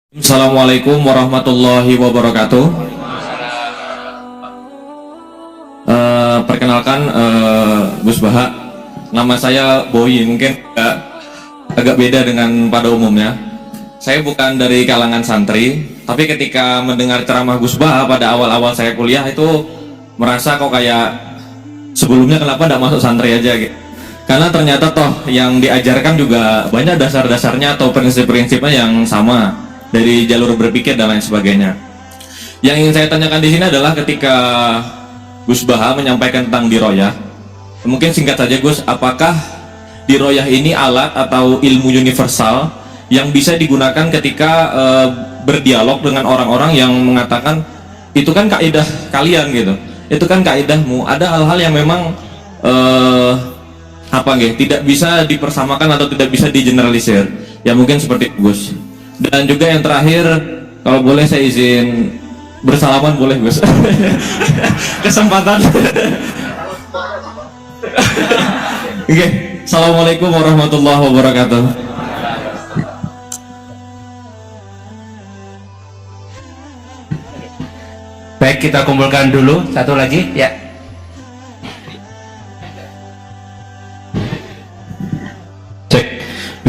Assalamualaikum warahmatullahi wabarakatuh. Perkenalkan, Gus Baha. Nama saya Boy, mungkin agak beda dengan pada umumnya. Saya bukan dari kalangan santri, tapi ketika mendengar ceramah Gus Baha pada awal-awal saya kuliah itu merasa kok kayak sebelumnya kenapa tidak masuk santri aja gitu. Karena ternyata toh yang diajarkan juga banyak dasar-dasarnya atau prinsip-prinsipnya yang sama dari jalur berpikir dan lain sebagainya. Yang ingin saya tanyakan di sini adalah ketika Gus Baha menyampaikan tentang diroyah, mungkin singkat saja Gus, apakah diroyah ini alat atau ilmu universal yang bisa digunakan ketika berdialog dengan orang-orang yang mengatakan itu kan kaidah kalian gitu, itu kan kaidahmu, ada hal-hal yang memang tidak bisa dipersamakan atau tidak bisa digeneralisir, ya mungkin seperti itu Gus. Dan juga yang terakhir, kalau boleh saya izin bersalaman, boleh Gus? Kesempatan. Oke, Assalamualaikum warahmatullahi wabarakatuh. Baik, kita kumpulkan dulu satu lagi ya.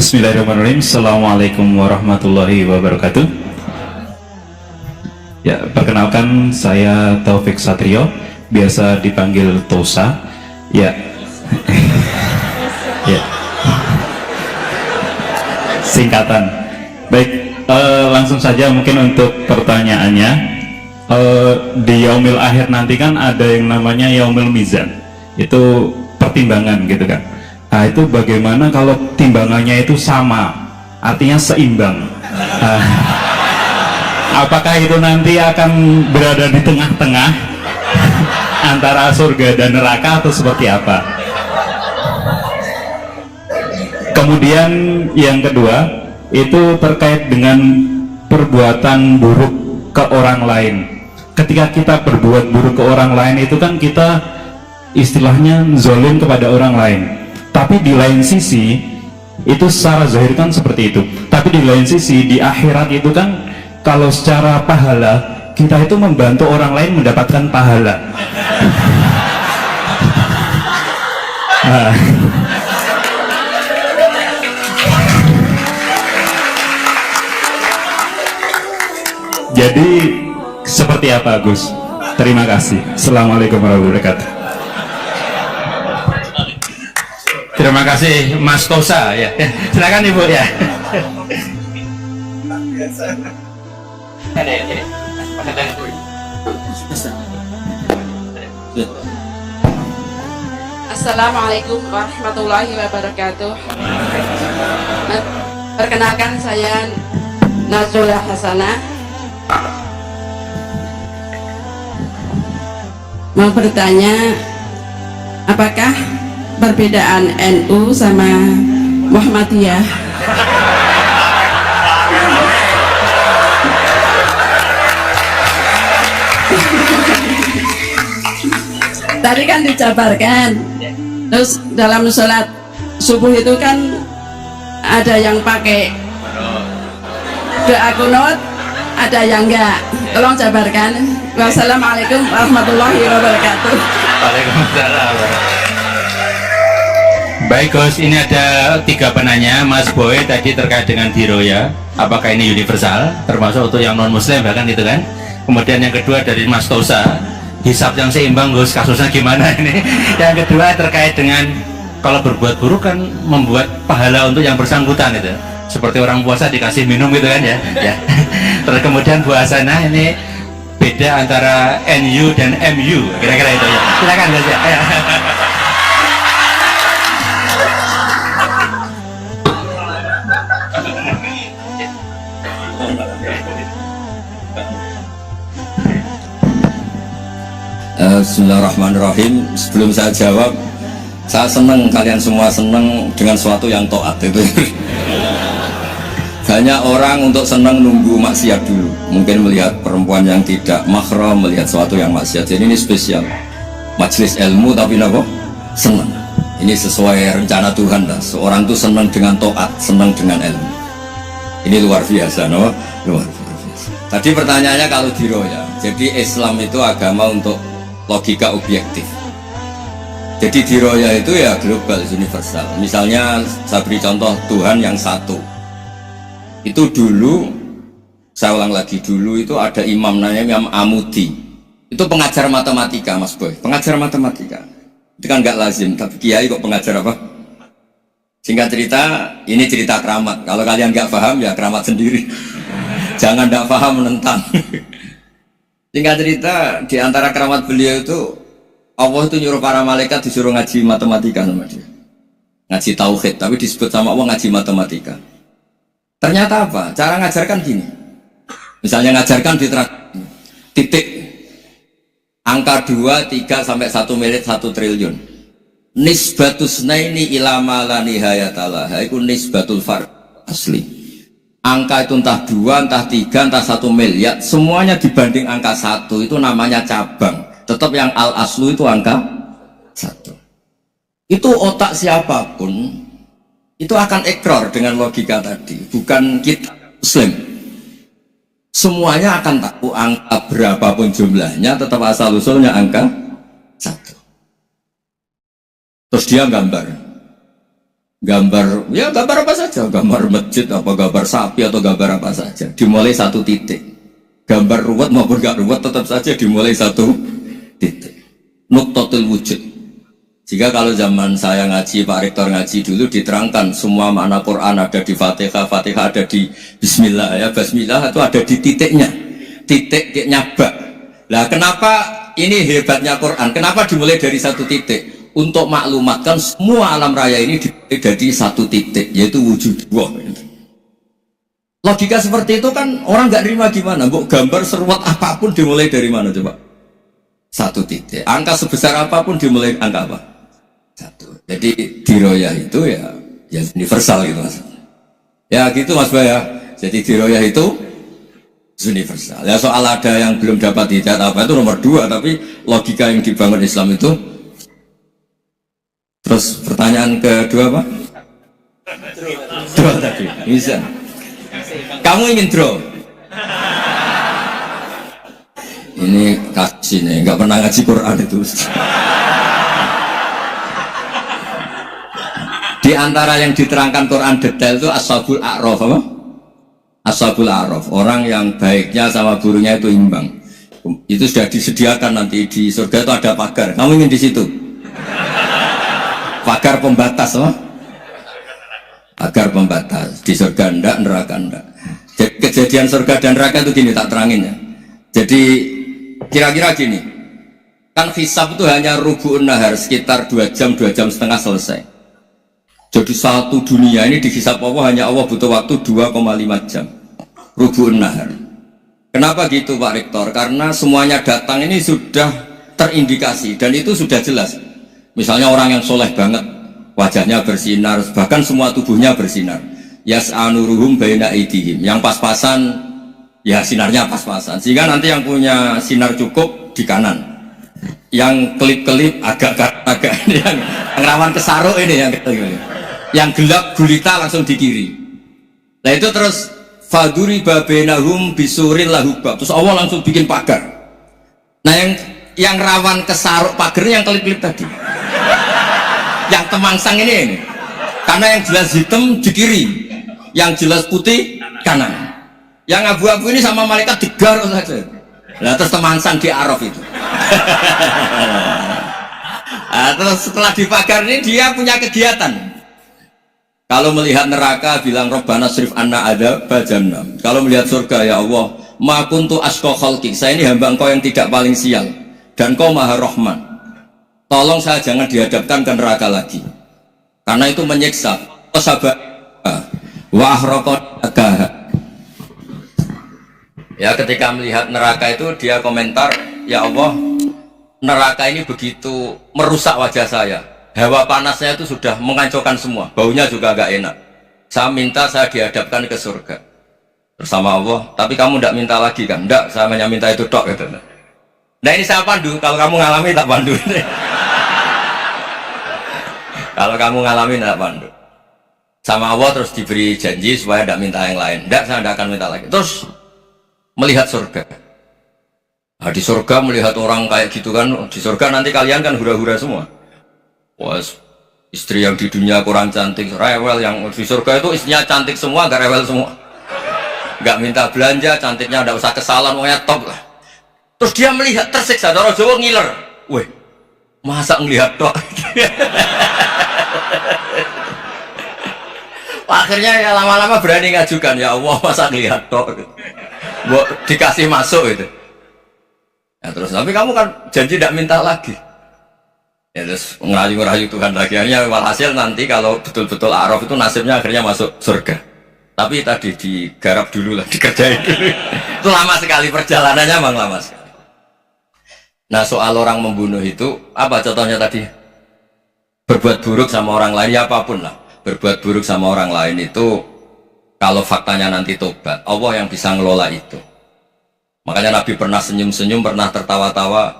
Bismillahirrahmanirrahim. Assalamualaikum warahmatullahi wabarakatuh. Ya, perkenalkan saya Taufik Satrio, biasa dipanggil Tosa. Ya. Ya. Singkatan. Baik, langsung saja mungkin untuk pertanyaannya. Di yaumil akhir nanti kan ada yang namanya yaumil mizan. Itu pertimbangan gitu kan. Nah, itu bagaimana kalau timbangannya itu sama, artinya seimbang? Apakah itu nanti akan berada di tengah-tengah antara surga dan neraka atau seperti apa? Kemudian yang kedua itu terkait dengan perbuatan buruk ke orang lain. Ketika kita berbuat buruk ke orang lain itu kan kita istilahnya zalim kepada orang lain. Tapi di lain sisi itu secara zahir kan seperti itu, tapi di lain sisi di akhirat itu kan kalau secara pahala kita itu membantu orang lain mendapatkan pahala. Jadi seperti apa Gus? Terima kasih. Assalamualaikum warahmatullahi wabarakatuh. Terima kasih Mas Tosa ya. Silakan Ibu ya. Assalamualaikum warahmatullahi wabarakatuh. Perkenalkan saya Nazrullah Hasanah. Mau bertanya, apakah perbedaan NU sama Muhammadiyah? Tadi kan dijabarkan, terus dalam sholat subuh itu kan ada yang pakai doa kunut, ada yang enggak. Tolong jabarkan. Wassalamualaikum warahmatullahi wabarakatuh. Waalaikumsalam. Baik Gus, ini ada 3 penanya. Mas Boy tadi terkait dengan diroya, apakah ini universal, termasuk untuk yang non muslim bahkan itu kan. Kemudian yang kedua dari Mas Tosa, hisab yang seimbang Gus, kasusnya gimana ini. Yang kedua terkait dengan kalau berbuat buruk kan membuat pahala untuk yang bersangkutan itu, seperti orang puasa dikasih minum gitu kan ya. Ya. Terus kemudian Bu Hasanah, ini beda antara NU dan MU, kira-kira itu ya. Silakan Gus ya. Bismillahirrahmanirrahim. Sebelum saya jawab, saya senang kalian semua senang dengan sesuatu yang taat itu. Banyak orang untuk senang nunggu maksiat dulu, mungkin melihat perempuan yang tidak mahram, melihat sesuatu yang maksiat. Jadi ini spesial majelis ilmu, tapi apa? Senang. Ini sesuai rencana Tuhan lah. Seorang itu senang dengan taat, senang dengan ilmu. Ini luar biasa, no? Luar biasa. Tadi pertanyaannya kalau diroya, jadi Islam itu agama untuk logika objektif. Jadi diroya itu ya global, universal. Misalnya saya beri contoh Tuhan yang satu. Itu dulu, saya ulang lagi, dulu itu ada imam namanya Imam Amudi. Itu pengajar matematika, Mas Boy. Pengajar matematika. Itu kan nggak lazim, tapi kiai kok pengajar apa? Singkat cerita, ini cerita keramat. Kalau kalian nggak paham ya keramat sendiri. Jangan nggak paham menentang. Singkat cerita, di antara keramat beliau itu Allah itu nyuruh para malaikat disuruh ngaji matematika sama dia. Ngaji tauhid, tapi disebut sama Allah ngaji matematika. Ternyata apa? Cara ngajarkan gini. Misalnya ngajarkan di titik angka 2, 3 sampai 1 miliar 1 triliun. Nisbatus naini ilama la nihayatalah. Itu nisbatul far asli. Angka itu entah 2, entah 3, entah 1 miliar, semuanya dibanding angka 1 itu namanya cabang. Tetap yang al-aslu itu angka 1. Itu otak siapapun itu akan ekor dengan logika tadi. Bukan kita Muslim. Semuanya akan tahu angka berapapun jumlahnya, tetap asal usulnya angka 1. Terus dia gambar, ya gambar apa saja, gambar masjid, apa gambar sapi atau gambar apa saja. Dimulai 1 titik. Gambar ruwet maupun gak ruwet tetap saja dimulai 1 titik. Nuktotul wujud. Jika kalau zaman saya ngaji, Pak Rektor ngaji dulu diterangkan semua makna Quran ada di Fatihah, Fatihah ada di Bismillah ya, Bismillah itu ada di titiknya, titiknya bak. Lah kenapa ini hebatnya Quran? Kenapa dimulai dari 1 titik? Untuk maklumatkan semua alam raya ini dimulai dari 1 titik, yaitu wujud Allah. Logika seperti itu kan orang nggak terima gimana? Bu, gambar seruat apapun dimulai dari mana coba? 1 titik. Angka sebesar apapun dimulai angka apa? 1. Jadi diroyah itu ya universal gitu mas. Ya gitu mas Baya. Jadi diroyah itu universal. Ya soal ada yang belum dapat hidayah apa itu nomor 2. Tapi logika yang dibangun Islam itu. Terus pertanyaan kedua apa? Draw tadi. Bisa. Kamu ingin draw? Ini kasih nih, nggak pernah ngaji Quran itu. Di antara yang diterangkan Quran detail itu Ashabul A'raf apa? Ashabul A'raf, orang yang baiknya sama buruknya itu imbang. Itu sudah disediakan nanti di surga itu ada pagar. Kamu ingin di situ? Pagar pembatas apa? Pagar pembatas. Di surga enggak, neraka enggak. Jadi kejadian surga dan neraka itu gini tak terangin ya. Jadi kira-kira gini, kan hisab itu hanya rubu'un nahar, sekitar 2 jam, 2 jam setengah selesai. Jadi satu dunia ini dihisab Allah, hanya Allah butuh waktu 2,5 jam rubu'un nahar. Kenapa gitu Pak Rektor? Karena semuanya datang ini sudah terindikasi dan itu sudah jelas. Misalnya orang yang soleh banget, wajahnya bersinar, bahkan semua tubuhnya bersinar. Yas'anuruhum baina aidihim, yang pas-pasan ya sinarnya pas-pasan, sehingga nanti yang punya sinar cukup di kanan, yang kelip-kelip agak yang rawan kesaruk ini yang gelap gulita langsung di kiri. Nah itu terus faduri babenahum bisuril lahubab, terus Allah langsung bikin pagar. Nah yang rawan kesaruk pagarnya yang kelip-kelip tadi, yang temangsang ini, karena yang jelas hitam di kiri, yang jelas putih kanan. Yang abu-abu ini sama malaikat digaruk saja. Nah, terus temangsang di Araf itu. Nah, terus setelah dipagar ini dia punya kegiatan. Kalau melihat neraka bilang Rabbana srif anna adzaba jahannam. Kalau melihat surga ya Allah, ma kuntu asqa khalqik. Saya ini hamba Engkau yang tidak paling sial dan Kau Maha Rahman. Tolong saya jangan dihadapkan ke neraka lagi. Karena itu menyiksa. Sabar. Wa ahraqaka. Ya ketika melihat neraka itu dia komentar, ya Allah, neraka ini begitu merusak wajah saya. Hawa panasnya itu sudah menghancurkan semua, baunya juga agak enak. Saya minta saya dihadapkan ke surga bersama Allah. Tapi kamu tidak minta lagi kan? Tidak, saya hanya minta itu tok. Gitu. Nah ini saya pandu, kalau kamu ngalami tak pandu. Kalau kamu ngalami tak pandu. sama Allah, terus diberi janji supaya tidak minta yang lain. Tidak, saya tidak akan minta lagi. Terus melihat surga. Nah, di surga melihat orang kayak gitu kan, di surga nanti kalian kan hura-hura semua. Wah, istri yang di dunia kurang cantik, rewel, yang di surga itu istrinya cantik semua, gak rewel semua. Gak minta belanja, cantiknya udah usah kesalahan, pokoknya top lah. Terus dia melihat tersiksa, orang Jawa ngiler. Weh, masa ngelihat tok? Akhirnya ya lama-lama berani ngajukan, ya Allah masa ngelihat tok? Buat dikasih masuk itu. Ya terus, tapi kamu kan janji tidak minta lagi. Ya terus ngerayu-ngerayu Tuhan lagi. Akhirnya walhasil nanti kalau betul-betul Araf itu nasibnya akhirnya masuk surga. Tapi tadi digarap dulu lah, dikerjain dulu. Itu lama sekali perjalanannya, memang lama sekali. Nah soal orang membunuh itu, apa contohnya tadi? Berbuat buruk sama orang lain, ya apapun lah. Berbuat buruk sama orang lain itu, kalau faktanya nanti tobat, Allah yang bisa ngelola itu. Makanya Nabi pernah senyum-senyum, pernah tertawa-tawa.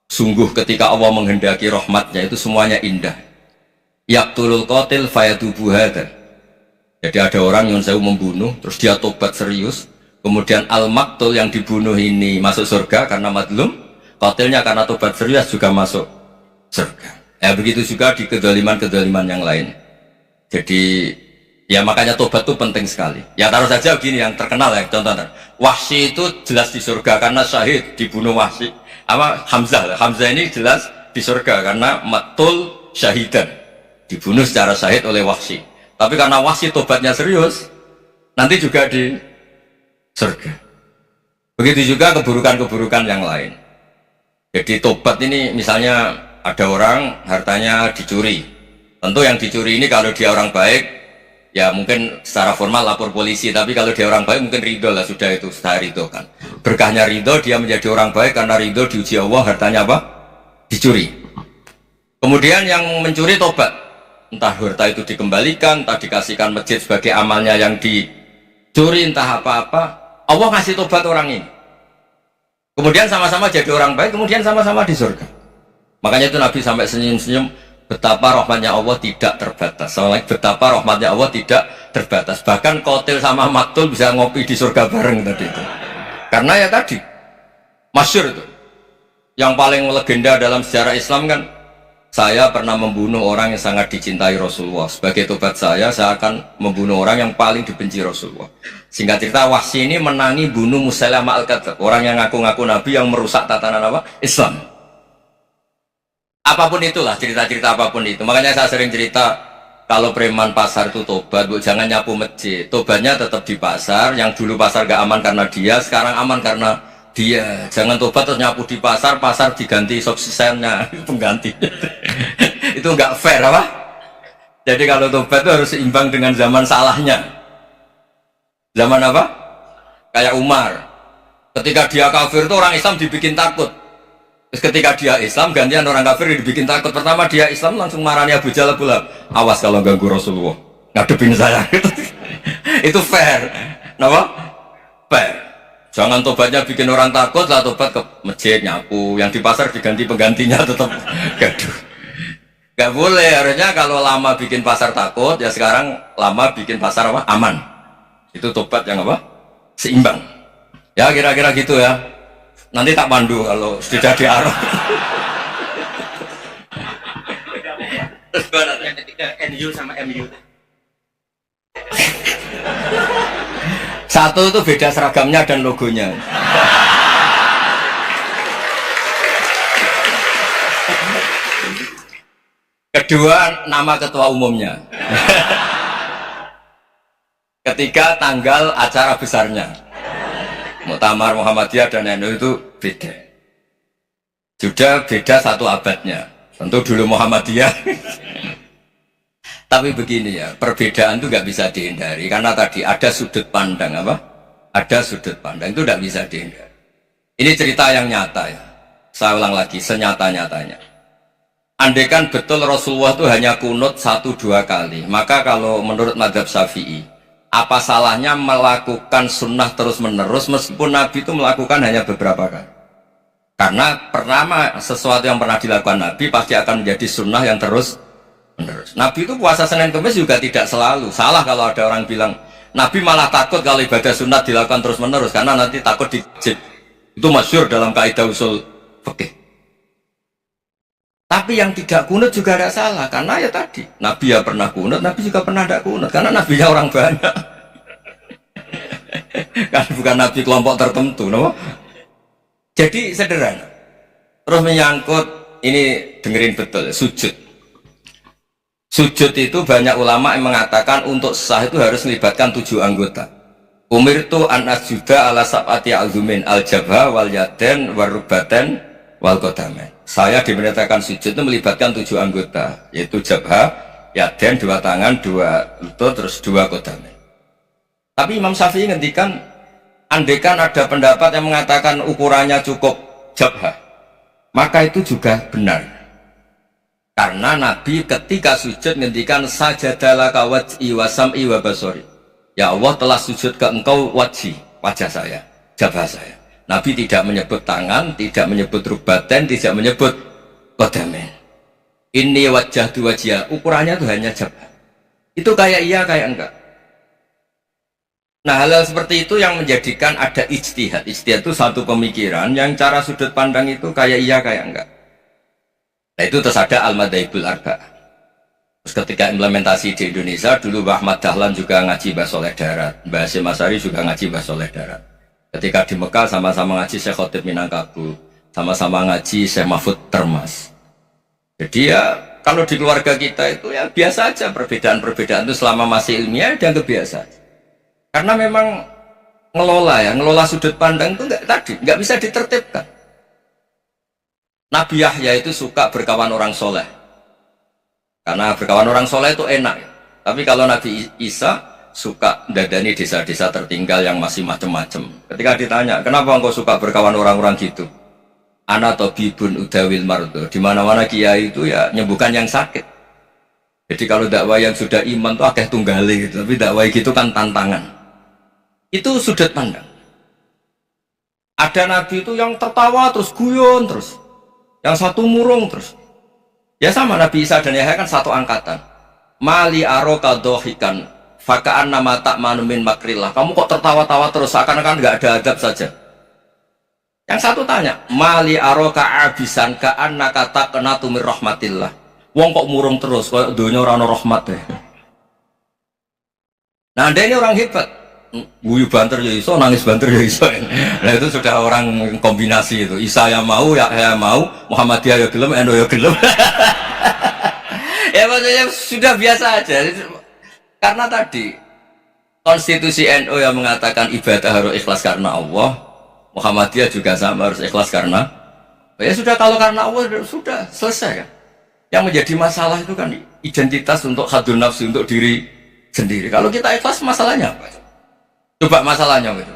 Sungguh ketika Allah menghendaki rahmatnya itu semuanya indah. Yaqtulul qatil fayatubu hadar. Jadi ada orang yang saya membunuh, terus dia tobat serius. Kemudian al-maktul yang dibunuh ini masuk surga karena madlum. Qatilnya karena tobat serius juga masuk surga. Ya begitu juga di kedoliman-kedoliman yang lain. Jadi ya makanya tobat itu penting sekali. Ya taruh saja begini yang terkenal ya, contohnya Wahsy itu jelas di surga karena syahid dibunuh Wahsy. Apa Hamzah? Hamzah ini jelas di surga karena maktul syahidan, dibunuh secara syahid oleh Wahsy. Tapi karena Wahsy tobatnya serius, nanti juga di surga. Begitu juga keburukan-keburukan yang lain. Jadi tobat ini misalnya ada orang hartanya dicuri. Tentu yang dicuri ini kalau dia orang baik, ya mungkin secara formal lapor polisi, tapi kalau dia orang baik mungkin ridho lah, sudah itu saya ridho kan. Berkahnya ridho, dia menjadi orang baik karena ridho diuji Allah, hartanya apa? Dicuri. Kemudian yang mencuri tobat, entah harta itu dikembalikan, entah dikasihkan masjid sebagai amalnya yang dicuri, entah apa-apa, Allah ngasih tobat orang ini. Kemudian sama-sama jadi orang baik, kemudian sama-sama di surga. Makanya itu Nabi sampai senyum-senyum, betapa rahmatnya Allah tidak terbatas. Soalnya betapa rahmatnya Allah tidak terbatas. Bahkan qatil sama maktul bisa ngopi di surga bareng tadi itu. Karena ya tadi masyhur itu. Yang paling legenda dalam sejarah Islam kan, saya pernah membunuh orang yang sangat dicintai Rasulullah. Sebagai tobat saya akan membunuh orang yang paling dibenci Rasulullah. Singkat cerita, Wahsy ini menangi bunuh Musailamah al-Kadzdzab, orang yang ngaku-ngaku Nabi yang merusak tatanan apa? Islam. Apapun itulah, cerita-cerita apapun itu. Makanya saya sering cerita, kalau preman pasar itu tobat, bu, jangan nyapu masjid. Tobatnya tetap di pasar, yang dulu pasar gak aman karena dia, sekarang aman karena dia. Jangan tobat terus nyapu di pasar, pasar diganti subsistennya, pengganti. Itu gak fair apa? Jadi kalau tobat itu harus seimbang dengan zaman salahnya. Zaman apa? Kayak Umar. Ketika dia kafir itu orang Islam dibikin takut. Terus ketika dia Islam, gantian orang kafir dibikin takut. Pertama dia Islam langsung marahnya Abu Jahal, awas kalau ganggu Rasulullah, ngadepin saya. Itu fair. Kenapa? Fair. Jangan tobatnya bikin orang takut, lah tobat ke masjid nyapu, yang di pasar diganti penggantinya tetap gaduh. Gak boleh, harusnya kalau lama bikin pasar takut, ya sekarang lama bikin pasar apa? Aman. Itu tobat yang apa? Seimbang. Ya kira-kira gitu ya. Nanti tak pandu kalau sudah di Arab. Terus yang ketiga NU sama MU. Satu itu beda seragamnya dan logonya. Kedua nama ketua umumnya. Ketiga tanggal acara besarnya. Muktamar Muhammadiyah dan NU itu beda. Sudah beda satu abadnya. Tentu dulu Muhammadiyah. Tapi begini ya, perbedaan itu nggak bisa dihindari karena tadi ada sudut pandang apa? Ada sudut pandang itu nggak bisa dihindari. Ini cerita yang nyata ya. Saya ulang lagi, senyata-nyatanya. Andaikan betul Rasulullah itu hanya kunut 1-2 kali, maka kalau menurut mazhab Syafi'i, apa salahnya melakukan sunnah terus-menerus meskipun Nabi itu melakukan hanya beberapa kali? Karena pertama, sesuatu yang pernah dilakukan Nabi pasti akan menjadi sunnah yang terus menerus. Nabi itu puasa Senin Kamis juga tidak selalu. Salah kalau ada orang bilang Nabi malah takut kalau ibadah sunat dilakukan terus menerus karena nanti takut dijib. Itu masyhur dalam kaidah usul fikih. Tapi yang tidak kunut juga tidak salah karena ya tadi Nabi ya pernah kunut, Nabi juga pernah tidak kunut karena Nabinya orang banyak. Kan bukan Nabi kelompok tertentu, no? Jadi sederhana. Terus menyangkut ini dengerin betul sujud. Sujud itu banyak ulama yang mengatakan untuk sah itu harus melibatkan 7 anggota. Umirtu an asjuda ala sab'ati azumin al-jabha wal yaden warubaten wal qadamen. Saya diperintahkan sujud itu melibatkan 7 anggota, yaitu jabha, yaden 2 tangan, 2 lutut, terus 2 qadamen. Tapi Imam Syafi'i ngendikan andaikan ada pendapat yang mengatakan ukurannya cukup jabha, maka itu juga benar. Karena Nabi ketika sujud ngendikan sajadalaka wajhi wa sam'i wa basori. Ya Allah telah sujud ke engkau wajhi, wajah saya, jabah saya. Nabi tidak menyebut tangan, tidak menyebut rubaten, tidak menyebut qadamen. Ini wajah tu wajah, ukurannya itu hanya jabah. Itu kayak iya kayak enggak. Nah hal-hal seperti itu yang menjadikan ada ijtihad. Ijtihad itu satu pemikiran yang cara sudut pandang itu kayak iya kayak enggak. Nah itu terus ada al-madhaibul arba'ah. Terus ketika implementasi di Indonesia dulu Mbah Ahmad Dahlan juga ngaji Mbah Soleh Darat, Mbah Hasyim Asy'ari juga ngaji Mbah Soleh Darat. Ketika di Mekah sama-sama ngaji Syekh Khotib Minangkabau, sama-sama ngaji Syekh Mahfud Termas. Jadi ya kalau di keluarga kita itu ya biasa aja, perbedaan-perbedaan itu selama masih ilmiah dianggap biasa. Karena memang ngelola sudut pandang itu nggak bisa ditertibkan. Nabi Yahya itu suka berkawan orang soleh, karena berkawan orang soleh itu enak. Tapi kalau Nabi Isa suka dadani desa-desa tertinggal yang masih macam-macam. Ketika ditanya, kenapa engkau suka berkawan orang-orang gitu? Ana tabibun udawil mardo. Di mana-mana kiai itu ya nyembuhkan yang sakit. Jadi kalau dakwah yang sudah iman itu akeh tunggali gitu. Tapi dakwah gitu kan tantangan. Itu sudut pandang. Ada nabi itu yang tertawa terus guyon terus. Yang satu murung terus. Ya sama Nabi Isa dan Yahya kan satu angkatan. Mali aroka dohikan fakaan nama tak manumin makrillah. Kamu kok tertawa-tawa terus seakan-akan nggak ada adab saja. Yang satu tanya, Mali aroka abisan kaan nakata kena tumir rahmatillah. Wong kok murung terus, kok dunia orang rahmat deh. Nah anda ini orang hebat. Guyu banter ya iso, nangis banter ya iso. Nah itu sudah orang kombinasi itu. Isa yang mau, ya mau, Muhammadiyah ya gelem, NU ya gelem. Ya maksudnya sudah biasa aja. Karena tadi konstitusi NU yang mengatakan ibadah harus ikhlas karena Allah, Muhammadiyah juga sama harus ikhlas karena ya sudah, kalau karena Allah sudah selesai kan. Yang menjadi masalah itu kan identitas untuk hadun nafsu, untuk diri sendiri. Kalau kita ikhlas masalahnya apa? Coba masalahnya gitu.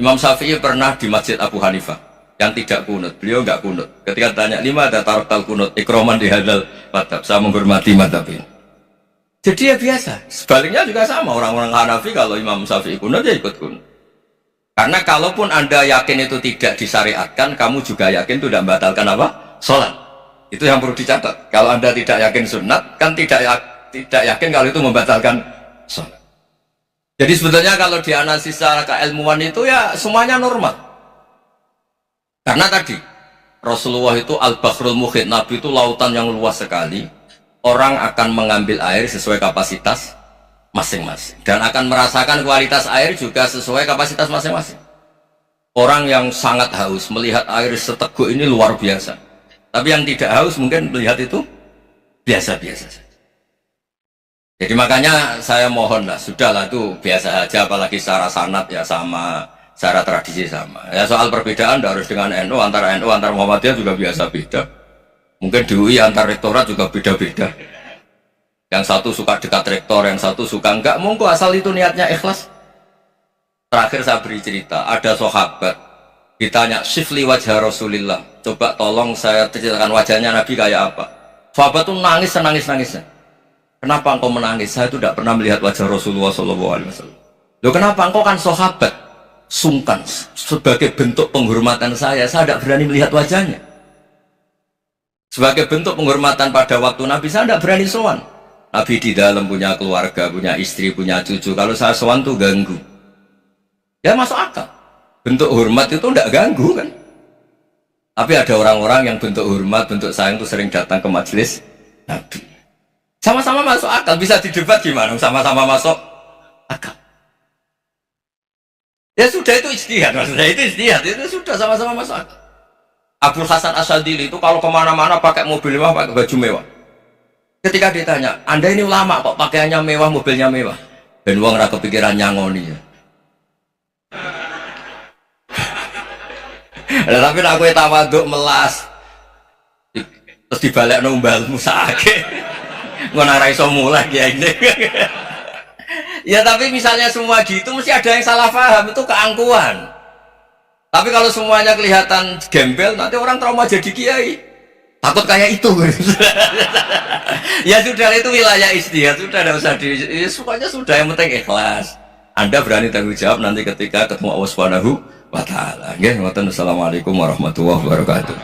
Imam Syafi'i pernah di Masjid Abu Hanifah yang tidak kunut, beliau nggak kunut. Ketika tanya 5 ada tarotal kunut, ikroman di hadal madhab, saya menghormati madhab ini. Jadi ya biasa. Sebaliknya juga sama, orang-orang Hanafi kalau Imam Syafi'i kunut ya ikut kunut. Karena kalaupun anda yakin itu tidak disyariatkan, kamu juga yakin itu tidak membatalkan apa? Sholat. Itu yang perlu dicatat. Kalau anda tidak yakin sunat, kan tidak yakin kalau itu membatalkan sholat. Jadi sebetulnya kalau dianalisis secara keilmuan itu ya semuanya normal. Karena tadi Rasulullah itu al-bahrul muhit, Nabi itu lautan yang luas sekali. Orang akan mengambil air sesuai kapasitas masing-masing dan akan merasakan kualitas air juga sesuai kapasitas masing-masing. Orang yang sangat haus melihat air seteguk ini luar biasa. Tapi yang tidak haus mungkin melihat itu biasa-biasa saja. Jadi makanya saya mohon lah, sudahlah itu biasa aja, apalagi secara sanad ya sama, secara tradisi sama. Ya soal perbedaan harus dengan NU, antara Muhammadiyah juga biasa beda. Mungkin di UI antar rektorat juga beda-beda. Yang satu suka dekat rektor, yang satu suka enggak. Monggo asal itu niatnya ikhlas. Terakhir saya beri cerita, ada sahabat ditanya sifli wajah Rasulillah, coba tolong saya ceritakan wajahnya Nabi kayak apa. Sahabat tuh nangis senangis-nangisnya. Kenapa engkau menangis? Saya itu tidak pernah melihat wajah Rasulullah SAW. Loh kenapa? Engkau kan sahabat, sungkan. Sebagai bentuk penghormatan saya tidak berani melihat wajahnya. Sebagai bentuk penghormatan pada waktu Nabi, saya tidak berani sowan. Nabi di dalam punya keluarga, punya istri, punya cucu. Kalau saya sowan tuh ganggu. Ya masuk akal. Bentuk hormat itu tidak ganggu kan. Tapi ada orang-orang yang bentuk hormat, bentuk sayang itu sering datang ke majelis Nabi. Sama-sama masuk akal. Bisa didebat gimana? Sama-sama masuk akal. Ya sudah, itu ijtihad. Maksudnya itu ijtihad. Itu sudah sama-sama masuk akal. Abdul Hasan Asyadili itu kalau kemana-mana pakai mobil mewah, pakai baju mewah. Ketika ditanya, Anda ini ulama kok pakaiannya mewah, mobilnya mewah? Dan uang rakyat kepikiran nyangoni ya. Nah, tapi aku tawaduk melas. Terus dibalik nombalmu sakit. Ngono ra iso mulai ya ini. Ya tapi misalnya semua gitu mesti ada yang salah paham, itu keangkuhan. Tapi kalau semuanya kelihatan gembel, nanti orang trauma jadi kiai. Takut kayak itu. Ya sudah, itu wilayah ijtihad, sudah tidak usah ya, semuanya sudah, yang penting ikhlas. Anda berani tanggung jawab nanti ketika ketemu Allah Subhanahu wa taala. Nggih, ngoten. Assalamualaikum warahmatullahi wabarakatuh.